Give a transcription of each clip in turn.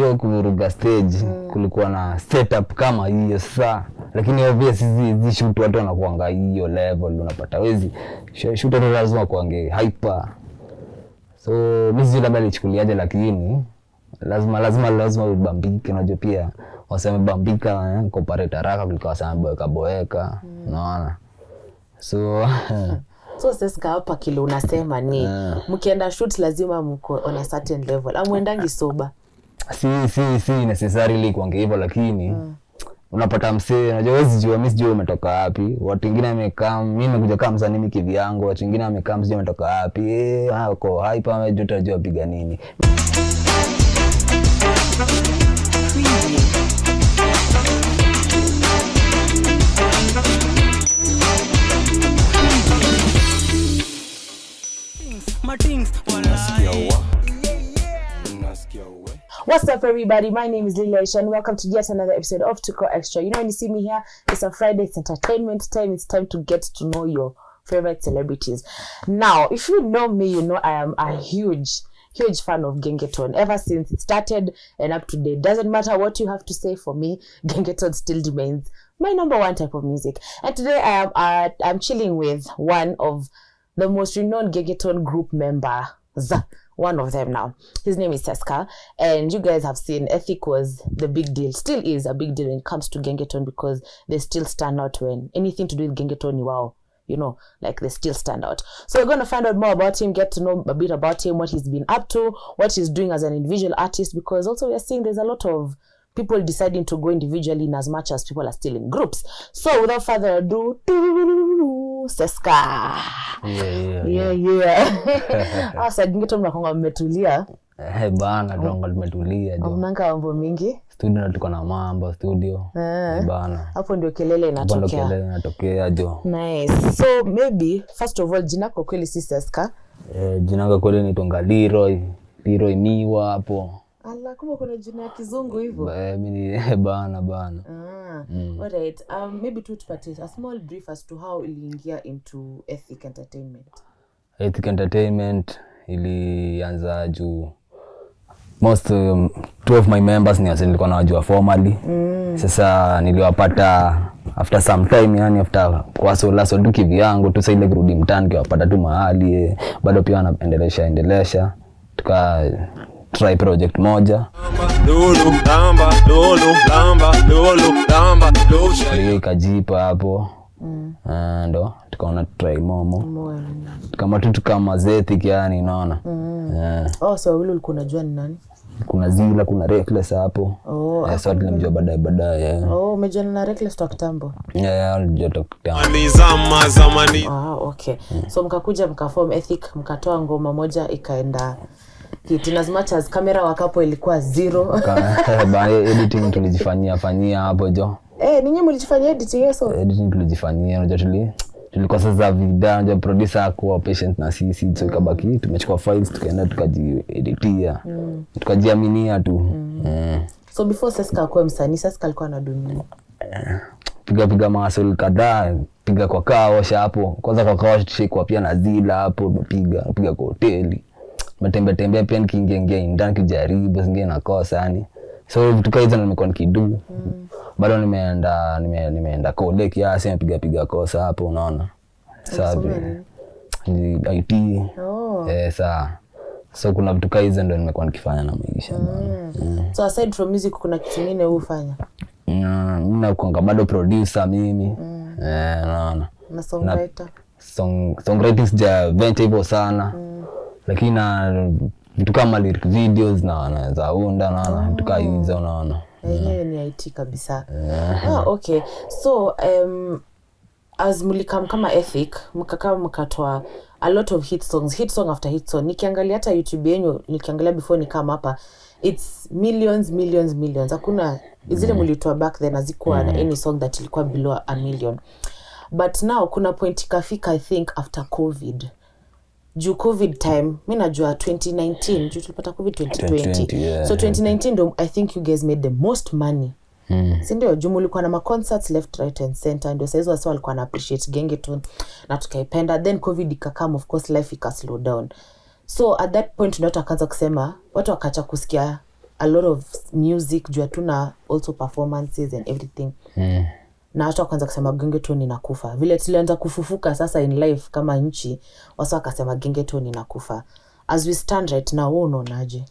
hiyo kuruga stage kulikuwa na setup kama hiyo saa, lakini obvious hizi shoot watu wanakuanga hiyo level unapata wezi shoot watu lazima kuange hyper. So mimi labda nilichukuliaje, lakini lazima ubambike. Unajua pia waseme bambika compare haraka kuliko waseme boeka unaona. So Seska hapa kile unasema ni mkienda shoot lazima mko on a certain level. Amwendangi soba. Si necessarily kuange hivyo, lakini unapata msee, unajua wewe jua mimi sijui umetoka wapi. Watu wengine wamekaa, mimi nimekuja kama msanii mimi kivyangu, watu wengine wamekaa msijui umetoka wapi. Hako hype amejua piga nini. What's up, everybody? My name is Lilia and welcome to yet another episode of Tuko Extra. You know, when you see me here, it's a Friday, it's entertainment time. It's time to get to know your favorite celebrities. Now, if you know me, you know I am a huge fan of Gengeton. Ever since it started and up to date. Doesn't matter what you have to say, for me, Gengeton still remains my number one type of music. And today I'm chilling with one of the most renowned Gengeton group members. One of them now. His name is Seska, and you guys have seen Ethic was the big deal, still is a big deal when it comes to Gengeton, because they still stand out when anything to do with Gengeton, wow, you know, like they still stand out. So we're going to find out more about him, get to know a bit about him, what he's been up to, what he's doing as an individual artist, because also we're seeing there's a lot of people deciding to go individually in as much as people are still in groups. So without further ado, Seska. Yeah. Asa Gengeton mnakonga mmetulia. Bana donga tumetulia jo. Mnanga mambo mingi. Studio tuko na mambo studio. Bana. Hapo ndio kelele inatokea. Jo. Nice. So maybe first of all, jina kwa kweli si Seska. Jina kwa kweli ni Leroy Miwa hapo. Allah, kumbe kuna jina ya kizungu hivyo. Mimi bana. Alright. Maybe tupate a small brief as to how iliingia into Ethic Entertainment. Ethic Entertainment ilianza juu two of my members ni nilikuwa nawajua formally. Sasa niliwapata after some time, yani after kwa solo tu kivyangu tu, sasa ile kurudi mtaani kiwapata tu mahali bado pia wanaendelesha tuka try project moja. Ikajipa hapo. Ndo tukaona try momo. Kama kama Ethic, yani unaona. So wewe ulikuwa unajua ni nani? Kuna Zila, kuna Reckless hapo. So tulimjua baadaye. Umejua na Reckless toka kitambo? Alijua toka kitambo. Okay. So mkakuja mkaform Ethic, mkatoa ngoma moja ikaenda hit. In as much as camera wakapo ilikuwa zero. Editing tulijifanyia hapo jo. Ninyi mlijifanyia editing hiyo? Editing tulijifanyia, unajua tulikuwa sasa video, unajua producer hakuwa patient na sisi, so ikabaki tumechukua files tukaenda tukaji-editia. Tukajiaminia tu. So before Seska kwa msanii, Seska alikuwa na dunia. Piga masol kadhaa, piga kwa kaosha hapo. Kwanza kwa kaosha tushikwa pia na Zila hapo, piga kwa hoteli. Tembea pia nikiingia ndani kijaribu zingine nakosa yani. So vitu kama hizo nimekuwa nikidu. Bado nimeenda code kiasi, piga kosa hapo unaona. Sababu ni IT. Sawa. So kuna vitu kama hizo ndio nimekuwa nikifanya na maisha. So aside from music kuna kitu kingine hufanya? Mimi nakuanga bado producer mimi. Unaona. Na songwriter. Songwriting sija venture hivyo sana. Lakini na vitu kama lyric videos na za unda na vitu kama hizo unaona. Ni IT kabisa. Okay. So as mulikam kama Ethic, mkatoa a lot of hit song after hit song. Nikiangalia hata YouTube yenu, nikiangalia before nikama hapa, it's millions. Hakuna zile mlitoa back then azikuwa na any song that ilikuwa below 1 million. But now kuna point ikafika, I think after COVID. Juu COVID time, mimi najua 2019, juu tulipata COVID 2020. So 2019 ndo I think you guys made the most money. Si ndio? Juu mlikuwa na concerts left, right and center. Ndio sasa watu walikuwa na appreciate Gengeton na tukaipenda. Then COVID ikakam, of course life ika slow down. So at that point ndio wakaanza kusema, watu wakaacha kusikia a lot of music juu tuna also performances and everything. Na hata kwanza kusema gengeton inakufa. Vile tulianza kufufuka sasa in life kama nchi, wasa wakasema gengeton inakufa. As we stand right now, unaonaje?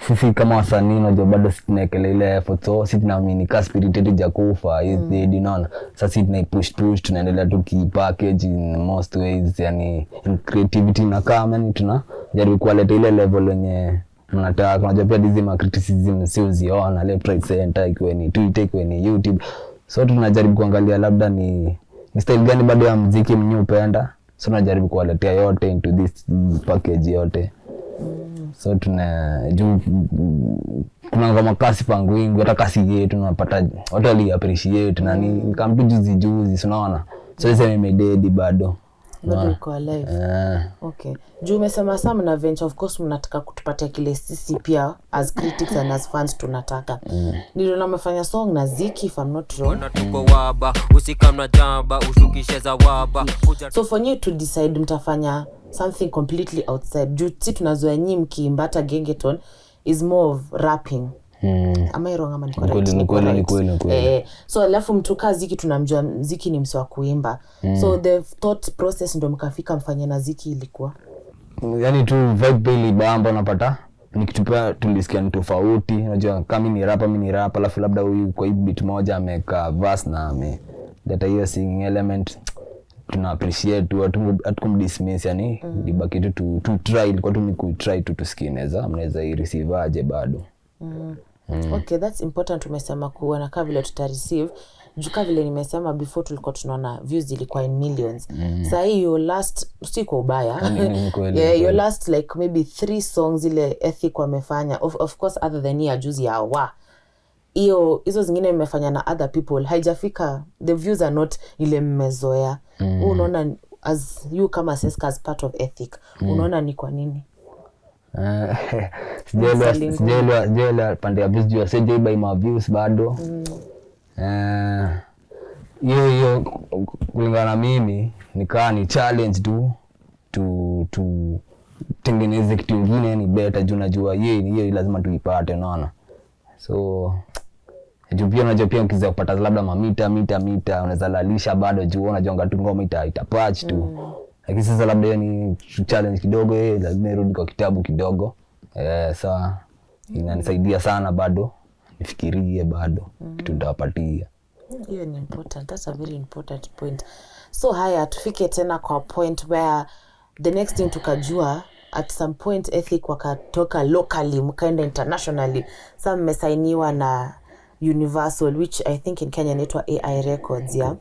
Sisi kama wasanii unajua bado tunaekele ile effort, so sisi tunaamini ka spirited ya kufa is dead, unaona. Sasa sisi tunaipush tunaendelea tu package in most ways, yani in creativity na kama ni tunajaribu kuwaleta ile level yenye tunataka. Unajua pia hizi ma criticism sio ziona left right center iko ni Twitter iko ni YouTube, so tunajaribu kuangalia labda ni style gani bado ya muziki mnyupenda, so tunajaribu kuwaletea yote into this package yote. So kuna ngoma kasi panguingu hata kasi yetu tunapata watu wali appreciate na ni kama tu juzi unaona. So hizo imededi bado uko alive. Okay. Juu umesema sana na venture, of course mnataka kutupatia kile sisi pia as critics and as fans tunataka. Ndio na mmefanya song na Ziki if I'm not wrong. Tuko waba usikamna jamba ushukishe za waba. So for you to decide mtafanya something completely outside. Juu si tunazoea nyinyi mkiimba hata gengeton is more of rapping. Am I wrong ama ni correct? Ni kweli. So alafu mtu kazi Ziki tunamjua Ziki ni mswa kuimba. So the thought process ndio mkafika mfanye na Ziki ilikuwa yani tu vibe ile bamba unapata nikitupia tulisikia ni tofauti. Unajua kama mimi ni rap alafu labda huyu kwa hii beat moja ameka verse na data hiyo singing element tuna appreciate tu atukumdismiss, yani libaki tu try ilikuwa tu ni ku try tu tusikineza mnaweza i receive aje bado. Okay, that's important. Umesema kuona kama vile tuta receive. Juka vile nimesema before tulikuwa tunaona views ilikuwa in millions. Sasa hiyo last si kwa ubaya. Your last like maybe 3 songs ile Ethic wamefanya. Of course other than ya juzi ya wa. Hizo zingine imefanya na other people. Haijafika, the views are not ile mmezoea. Unaona as you kama Seska as part of Ethic. Unaona ni kwa nini? Sijela pande ya views juu sije by my views bado. Hiyo kulingana na mimi nikaa ni challenge to tengeneze kitu kingine ni better juu najua hiyo lazima tuipate unaona. So juu pia unajua pia ukiza kupata labda mamita unaweza lalisha bado juu unajonga tu ngoma itapatch tu. Lakini sasa labda hiyo ni challenge kidogo, lazima nirudi kwa kitabu kidogo. Sawa inanisaidia sana bado nifikirie bado kitu nitawapatia. Hiyo ni important. That's a very important point. So haya tufike tena kwa point where the next thing tukajua at some point Ethic wakatoka locally mkaenda internationally. Some mmesainiwa na Universal, which I think in Kenya inaitwa AI Records, yeah.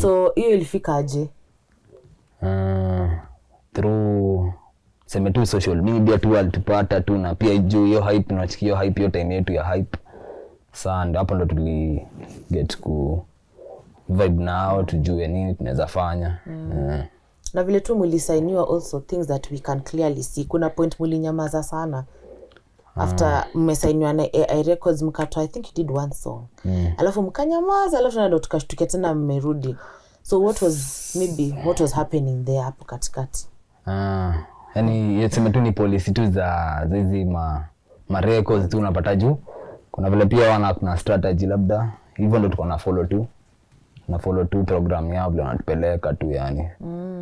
So hiyo ilifika aje? Through sema tu social media tu alitupata tu na pia juu hiyo hype tunachikia hype hiyo time yetu ya hype. Sasa hapo ndo tuli get ku vibe now tujue nini tunaweza fanya. Na vile tu mlisainiwa also things that we can clearly see. Kuna point mlinyamaza sana. After mmesainiwa na AI Records mkatoa I think you did one song. Alafu mkanyamaza alafu ndo tukashtukia tena mmerudi. So what was happening there hapo katikati? Yani yesema tu ni policy tu za hizi ma records tu unapata juu. Kuna vile pia kuna strategy labda hivyo ndo tuko na follow tu program yao vile wanatupeleka tu yani.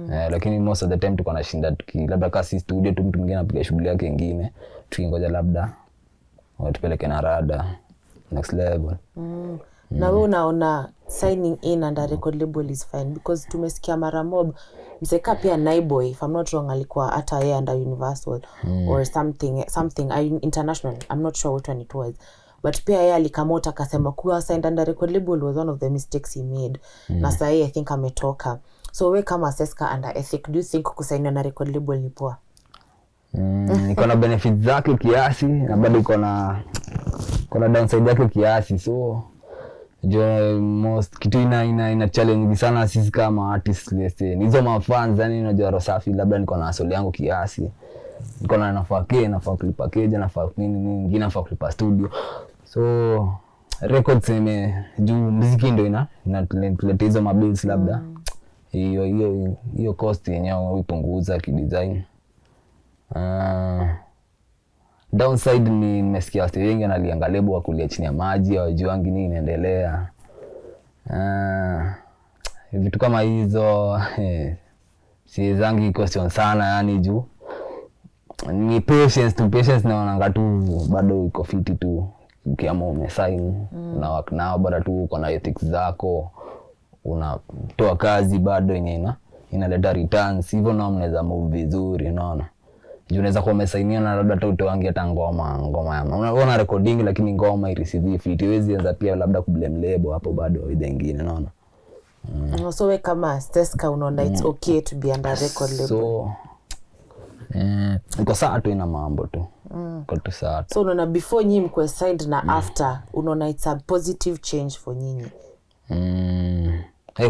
Lakini most of the time tuko na shinda labda kasi studio tu mtu mwingine anapiga shughuli yake nyingine tukingoja labda watupeleke na rada next level. Na wewe unaona signing in under record label is fine because tumesikia mara mob mseka pia Naiboy if I'm not wrong alikuwa hata yeye under Universal or something international, I'm not sure what one it was, but pia yeye alikamota akasema kuwa signed under record label was one of the mistakes he made. Na sasa I think ametoka. So we kama Seska under Ethic, do you think kusaini na record label ni poa? Niko na benefits zake kiasi na bado iko na downside yake kiasi. So most kitu ina challenge sana sisi kama artists listen. Hizo mafans yani unajua Rosafi labda niko na solo yangu kiasi. Niko na nafaa kulipa keja, nafaa nini, nafaa kulipa studio. So records juu muziki ndio inatuleta hizo mabills labda. Hiyo cost yenyewe uipunguza kidesign. Downside ni nimesikia watu wengi wanalianga lebo wakulia chini ya maji hawajuangi nini inaendelea. Vitu kama hizo siwezangi question sana yani juu ni patience naonanga tu bado iko fiti tu ukiamua umesign na work nao bado tu uko na ethics zako unatoa kazi bado yenye inaleta returns hivyo na mnaweza move vizuri unaona. Juu unaweza kuwa umesainia na labda tu utoangi hata ngoma unaona recording lakini ngoma ireceive fiti wezi anza pia labda kublame label hapo bado wengine unaona. So we kama Seska unaona it's okay to be under record label. So iko sawa tu ina mambo tu. Iko tu sawa. So unaona before nyinyi mko signed na after unaona it's a positive change for nyinyi.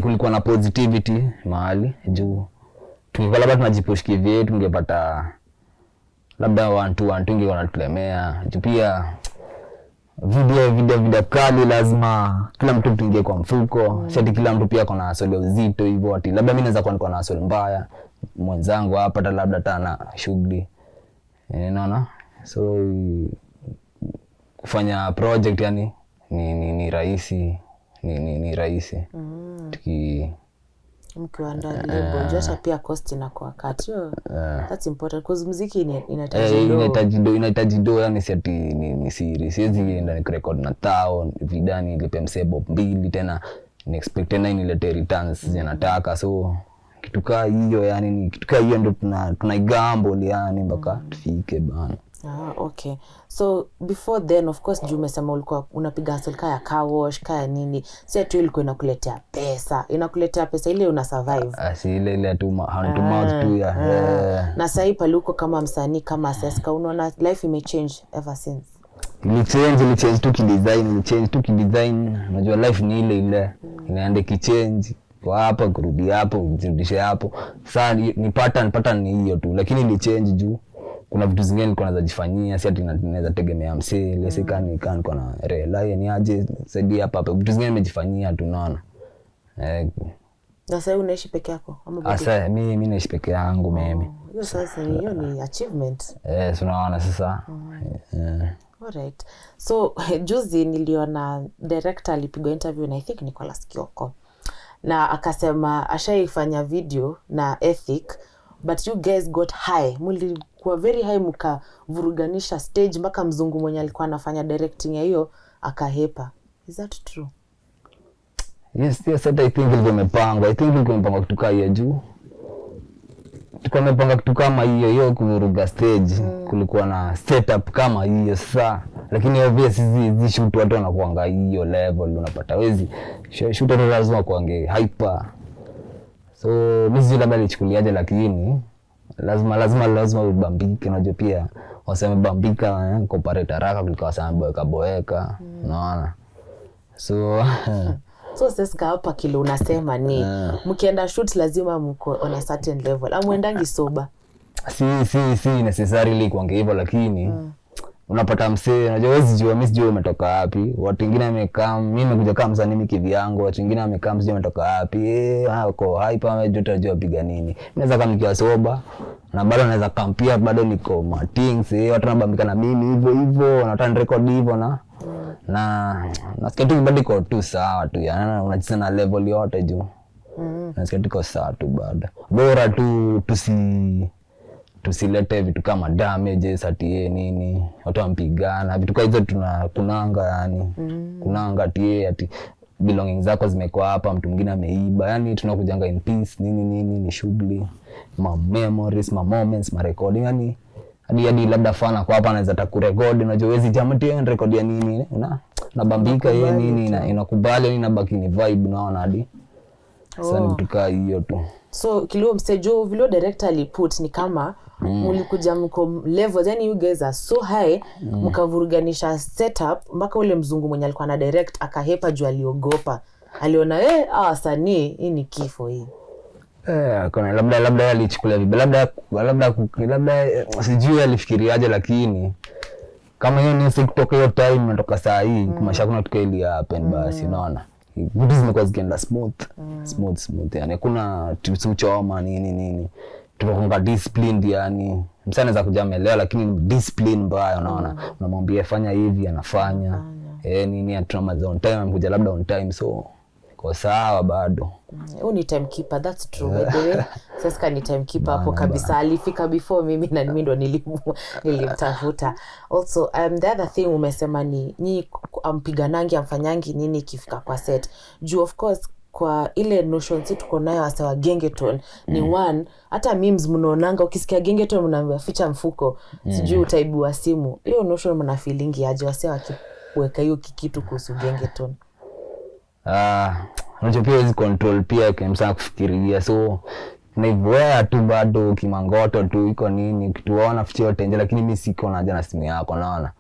Kulikuwa na positivity mahali juu tulikuwa labda tunajipush kivyetu tungepata labda watu ingi wanatulemea juu pia video kali lazima kila mtu tuingie kwa mfuko. Shati kila mtu pia kuna solo uzito hivyo ati labda mimi naweza kuwa niko na solo mbaya mwenzangu hapa hata labda tana shughuli unaona. So kufanya project yani ni rahisi ni rahisi mkiwa ndani label just pia cost na kwa wakati that's important because muziki inahitaji do yani si ati ni serious siwezi enda ni record na tao vidani nilipe msebo 2 tena ni expect tena inilete returns zinataka. So kitu kaa hiyo yani ni kitu kaa hiyo ndio tunaigamble yani mpaka tufike bana. Okay. So before then of course juu umesema ulikuwa unapiga hustle kaya car wash kaya nini si ati ilikuwa inakuletea pesa ile una survive. Si ile tu hand to mouth tu ya. Na sasa pale uko kama msanii kama Seska unaona life imechange ever since. Change tu kidesign unajua life ni ile inaenda kichange kwa hapa kurudi hapo kurudisha hapo. Sasa ni pattern ni hiyo tu lakini ni change juu kuna vitu zingine nilikuwa naweza jifanyia si ati naweza tegemea msee lese kani kwa na rely ni aje saidi hapa vitu zingine nimejifanyia tu unaona. Na sasa unaishi peke yako ama sasa mimi naishi peke yangu mimi. Hiyo sasa hiyo ni achievement. Unaona sasa. Alright. So juzi niliona director alipigwa interview na I think Nicholas Kioko na akasema ashaifanya video na ethic but you guys got high. Mlikuwa very high mkavuruganisha stage mpaka mzungu mwenye alikuwa anafanya directing ya hiyo akahepa. Is that true? Yes, I think ilikuwa imepangwa kutoka hiyo juu. Tumepanga kitu kama hiyo kuvuruga stage. Kulikuwa na setup kama hiyo saa. Lakini obvious hizi shoot watu wanakuanga hiyo level unapata wezi. Shoot watu lazima kuange hyper. So mimi labda nilichukuliaje lakini lazima ubambike unajua pia waseme bambika comparator haraka kuliko waseme boeka unaona. So Seska hapa kile unasema ni mkienda shoot lazima mko on a certain level amwendangi soba. Si necessarily kuange hivyo lakini unapata msee unajua wewe jua mimi sijui umetoka wapi. Watu wengine wamekaa mimi nimekuja kama msanii mimi kivyangu watu wengine wamekaa msijui umetoka wapi. Hako hype amejua jua piga nini. Naweza kama nikiwa soba na bado naweza kampia bado niko matings watu wanabambika na mimi hivyo wanataka record hivyo na nasikia tu bado iko tu sawa tu yani unacheza na level yote juu. Nasikia tuko sawa tu bado. Bora tu tusilete vitu kama damages ati nini watu wampigana vitu kama hizo tunakunanga yani kunanga ati belongings zako zimekuwa hapa mtu mwingine ameiba yani tunakujanga in peace nini ni shughuli ma memories ma moments ma recording yani hadi labda fana kwa hapa anaweza takurecord unajua wezi jamati record ya nini unabambika yeye nini inakubali inabaki ni vibe unaona hadi sasa ni tukaa hiyo tu. So kilio msejo vile director aliput ni kama mlikuja mko level yani you guys are so high mkavuruganisha setup mpaka ule mzungu mwenye alikuwa na direct akahepa juu aliogopa aliona wasanii hii ni kifo hii. Kuna labda alichukulia vibaya labda sijui alifikiriaje lakini kama hiyo ni kutoka hiyo time natoka saa hii kumaanisha kuna tukio ile happen basi unaona vitu zimekuwa zikienda smooth yani kuna tuchoma nini tunakuwa disciplined yani. Msana za kujamelewa lakini discipline mbaya unaona. Unamwambia fanya hivi anafanya. Nini atuma on time amekuja labda on time so kwa sawa bado. Ni timekeeper, that's true. By the way, Seska ni timekeeper hapo kabisa. Alifika before mimi na mimi ndo nilimtafuta. Also, the other thing umesema ni ampiganangi amfanyangi nini ikifika kwa set. Juu of course kwa ile notion si tuko nayo hasa wa gengeton ni one, hata memes mnaonanga ukisikia gengeton mnaambia ficha mfuko, sijui utaibu wa simu. Hiyo notion mna feeling aje wase wakiweka hiyo kikitu kuhusu gengeton? Unajua pia hizi control pia kemsa kufikiria so naivoea tu bado kimangoto tu iko nini kituona ficha yote nje lakini mimi siko na haja na simu yako naona.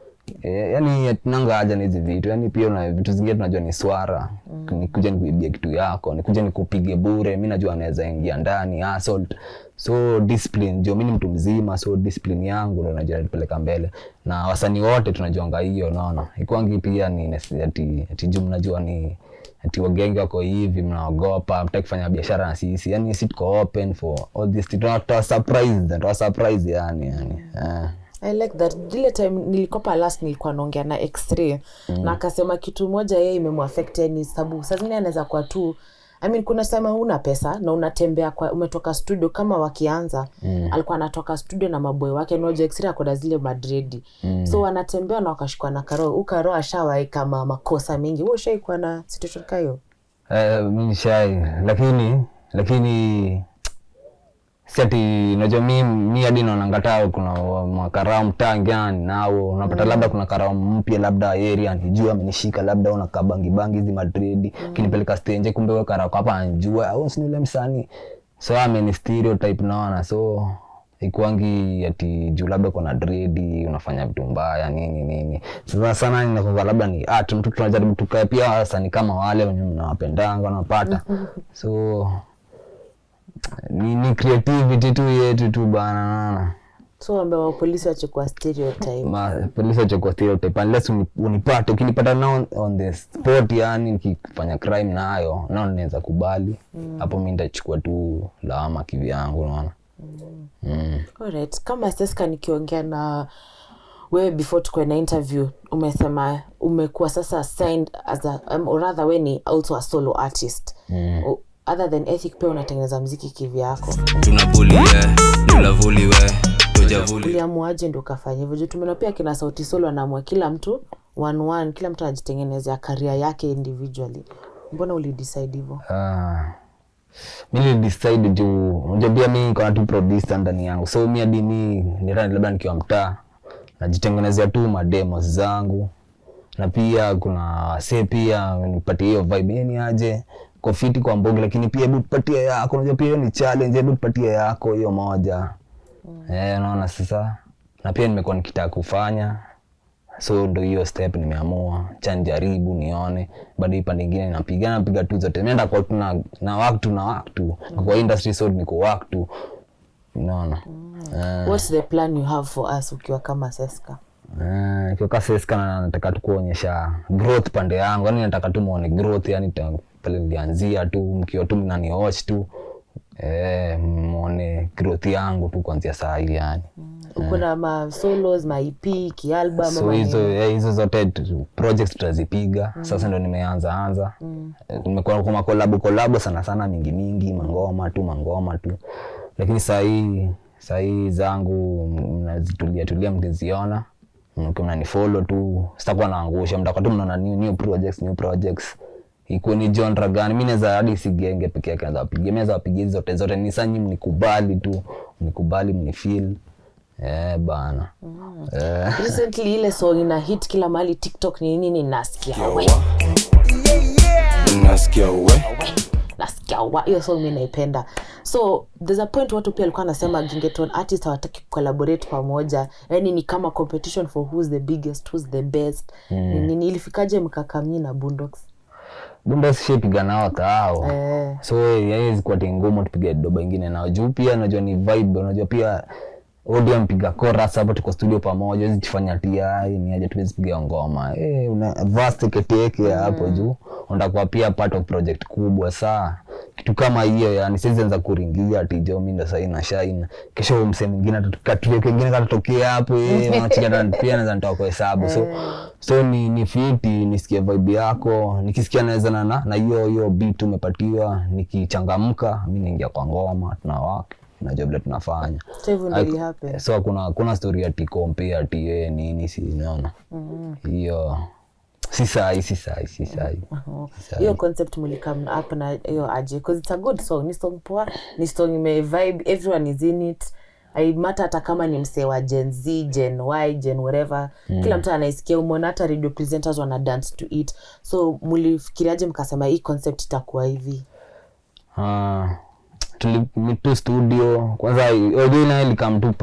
Yani tunanga haja na hizi vitu yani pia na vitu zingine tunajua ni swara nikuja nikuibia kitu yako nikuja nikupige bure mimi najua anaweza ingia ndani assault so discipline jo mimi ni mtu mzima so discipline yangu ndio najua nipeleka mbele na wasanii wote tunajonga hiyo naona ikwangi pia ni ati juu mnajua ni ati wagenge wako hivi mnaogopa mtaki kufanya biashara na sisi yani sisi tuko open for all this to surprise yani. I like that. Dile time nilikopa last nilikuwa naongea na X-ray na akasema kitu moja yeye imemwaffect ni sababu sasa zingine anaweza kwa tu kuna sema huna pesa na unatembea kwa umetoka studio kama wakianza alikuwa anatoka studio na maboy wake noje X-ray akoda zile Madrid so wanatembea na wakashikwa na Karo ashawahi kama makosa mengi wewe ushaikuwa na situation kayo? Mimi shai lakini sati unajua mimi hadi naona ngataa kuna makarao mtangani nao unapata labda kuna karao mpya labda area nijua amenishika labda una kabangi hizi Madrid kinipeleka stage kumbe wewe karao hapa anjua au si yule msanii so ameni stereotype naona so ikuangi ati juu labda kuna dread unafanya vitu mbaya nini sasa sana ninakuwa labda ni mtu tunajaribu tukae pia wasanii kama wale wenye mnawapendanga wanapata so ni creativity tu yetu tu bana. So ambapo polisi wachukua stereotype. Polisi wachukua stereotype unless unipate ukinipata now on the spot yani nikifanya crime nayo nao naweza kubali. Hapo mimi nitachukua tu lawama kivyangu unaona. Alright, kama Seska nikiongea na wewe before tuko na interview umesema umekuwa sasa signed as a or rather when ni also a solo artist. Other than ethic pia unatengeneza muziki kivyako. Tunabulie, nulavuliwe, tujavuli. Uliamuaje ndio kafanya hivyo? Juu tumeona pia kina Sauti Sol anaamua kila mtu one kila mtu anajitengenezea career yake individually. Mbona ulidecide hivyo? Mimi decide juu unajua mimi kwa tu producer ndani yangu. So mimi hadi ni labda nikiwa mtaa najitengenezea tu mademos zangu. Na pia kuna pia nipatie hiyo vibe ni aje kofiti kwa mbogi lakini pia hebu tupatie yako unajua pia ni challenge hebu tupatie yako hiyo moja. Unaona sasa na pia nimekuwa nikitaka kufanya so ndio hiyo step nimeamua jaribu nione baada ipa nyingine napiga tu zote nenda kwa na waktu kwa industry so niko waktu unaona. What's the plan you have for us ukiwa kama Seska? Kwa Seska nataka tu kuonyesha growth pande yangu yani nataka tu muone growth yani pale nilianzia tu mkiwa tu mnaniwatch tu muone growth yangu tu kuanzia saa hii yani. Uko na ma solos, ma EP, kialbum so hizo zote projects tutazipiga. Sasa ndio nimeanza nimekuwa kwa collab sana mingi mangoma tu lakini saa hii zangu mnazitulia mkiziona mkiwa ni follow tu sitakuwa naangusha mtakuwa tu mnaona new projects iko ni genre gani mimi naweza hadi sigenge peke yake naweza piga zote ni sanyi mnikubali mnifeel bana. Recently ile song ina hit kila mahali TikTok ni nini nasikia wewe hiyo song mimi naipenda. So there's a point watu pia alikuwa anasema gengeton artists hawataki collaborate pamoja yani ni kama competition for who's the biggest who's the best. Nini ilifikaje mkakamni na Bundox shipiga nao tao so yeye zikuwa ngumu tupige doba nyingine nao juu pia unajua ni vibe unajua pia audio mpiga chorus hapo tuko studio pamoja hizi tufanya TI ni aje tuwezi piga ngoma una vast keteke hapo juu unataka pia part of project kubwa saa kitu kama hiyo yani siwezi anza kuringia ati jo mimi ndo sasa na shine kesho msee mwingine atatokea kingine katokea hapo wanachika pia naweza nitoa kwa hesabu so ni fiti nisikie vibe yako nikisikia naweza na hiyo beat umepatiwa nikichangamka mimi naingia kwa ngoma tunawaka na job letu tunafanya so hivyo ndio happen so kuna story ya compare ati nini si unaona hiyo si sahi hiyo concept mlikam up na hiyo aje because it's a good song ni song poa ni song ime vibe everyone is in it I matter hata kama ni msee wa Gen Z Gen Y Gen whatever kila mtu anaisikia umeona hata radio presenters wana dance to it so mlifikiriaje mkasema hii concept itakuwa hivi tulimeet studio kwanza audio na ile come tu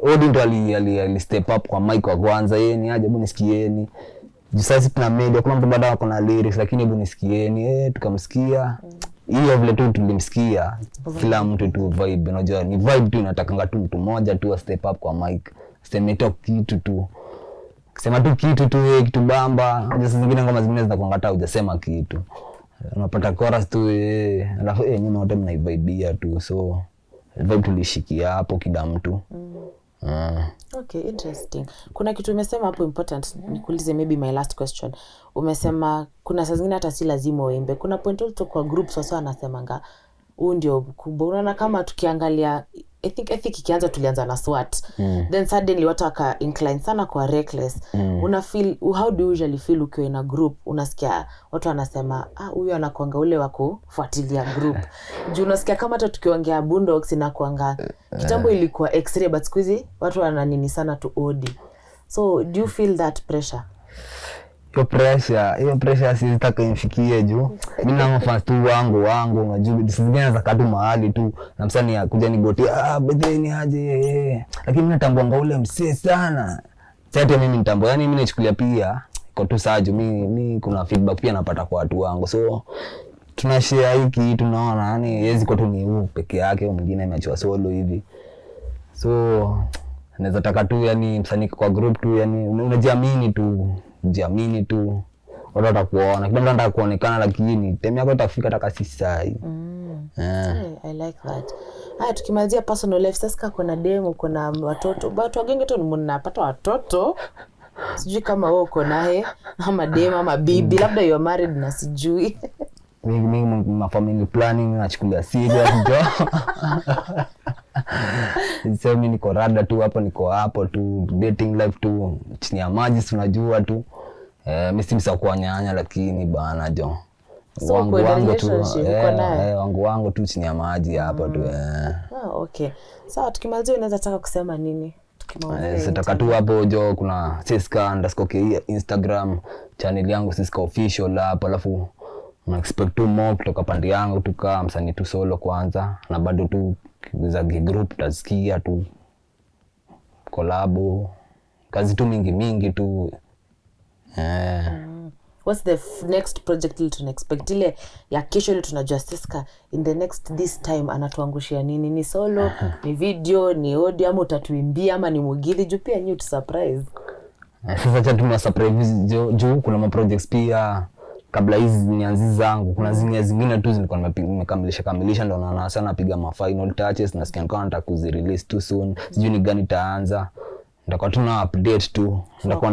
audio ndo ali step up kwa mic wa kwanza yeye ni aje hebu nisikieni sasa tuna media kuna mtu baadaye kuna lyrics lakini hebu nisikieni tukamsikia hiyo vile tu tulimsikia kila mtu tu vibe unajua ni vibe tu inatakanga tu mtu mmoja tu step up kwa mic sema tu kitu tu sema tu kitu tu kitu bamba unajua zingine ngoma zingine zinakuanga hata hujasema kitu unapata chorus tu alafu nyuma wote mna vibe tu so vibe tulishikia hapo kila mtu Okay, interesting. Kuna kitu umesema hapo important nikuulize maybe my last question. Umesema kuna saa zingine hata si lazima uimbe. Kuna point tu kwa groups wasa wanasemanga huu ndio kubwa. Unaona kama tukiangalia I think ikianza tulianza na SWAT. Then suddenly watu waka incline sana kwa reckless. Una feel how do you usually feel ukiwa in a group? Unasikia watu wanasema huyu anakuanga ule wa kufuatilia group. Juu unasikia kama hata tukiongea Boondocks inakuanga kitambo ilikuwa X-ray but siku hizi watu wananini sana tu OD. So do you feel that pressure? Hiyo pressure sitaka imfikie juu mimi na mafans tu wangu unajua zingine za katu mahali tu na msanii kuja nigoti bedeni aje lakini mimi natambua ule msee sana sasa mimi nitambua yani mimi nachukulia pia iko tu sajo mimi kuna feedback pia napata kwa watu wangu so tunashare hiki tunaona yani yezi kwa tu ni huu peke yake mwingine ameachwa solo hivi so naweza taka tu yani msanii kwa group tu yani unajiamini tu watu watakuona kila mtu anataka kuonekana lakini time yako itafika hata kasi sai I like that. Haya tukimalizia personal life Seska kuna demo kuna watoto watu wagenge tu mnapata watoto sijui kama wewe uko naye ama demo ama bibi labda you are married na sijui mimi family planning nachukulia serious jo sasa mimi niko rada tu niko hapo tu dating life tu chini ya maji tunajua tu mimi simsa kwa nyanya lakini bana jo so wangu tu wangu tu chini ya maji hapa tu okay sawa tukimalizia unaweza taka kusema nini Nataka tu hapo jo kuna Seska_ke Instagram channel yangu Seska official hapo alafu na expect tu more kutoka pande yangu tuka msanii tu solo kwanza na bado tu za group tasikia tu collabo kazi tu mingi tu What's the next project you can expect ile ya kesho ile tunajua Seska in the next this time anatuangushia nini ni solo ni video ni audio ama utatuimbia ama ni mugithi juu pia new to surprise sasa cha tuna surprise juu kuna projects pia kabla hizi nianzi zangu kuna zingine tu zilikuwa nimekamilisha ndo naona sana napiga ma final touches na scan nataka kuzi-release too soon sijui ni gani itaanza ndakuwa tuna update tu ndakuwa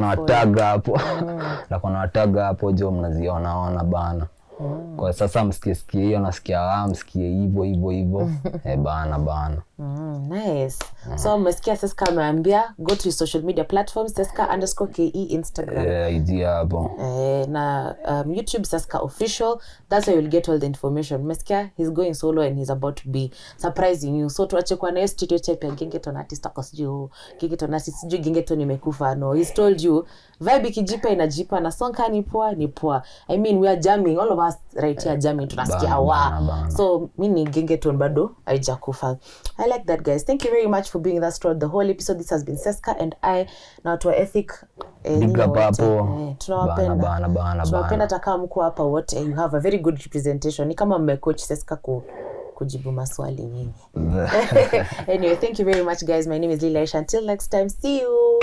na tag hapo jo mnaziona bana kwa sasa msikie hiyo nasikia msikie hivyo bana nice so mmesikia Seska ameambia go to social media platforms Seska_ke Instagram idea hapo na YouTube Seska official that's where you'll get all the information mmesikia he's going solo and he's about to be surprising you so tuache kwa na studio chepe ya Gengeton artist akosiju Gengeton artist siju Gengeton imekufa no he's told you vibe kijipa inajipa na song ni poa I mean we are jamming all of us right here jamming tunasikia so mimi Gengeton bado haijakufa I like that guys thank you very much for being with us throughout the whole episode this has been Seska and I na watu wa ethic tunawapenda taka mko hapa wote you have a very good representation ni kama mmecoach Seska kujibu maswali nyingi anyway thank you very much guys my name is Lilaisha until next time see you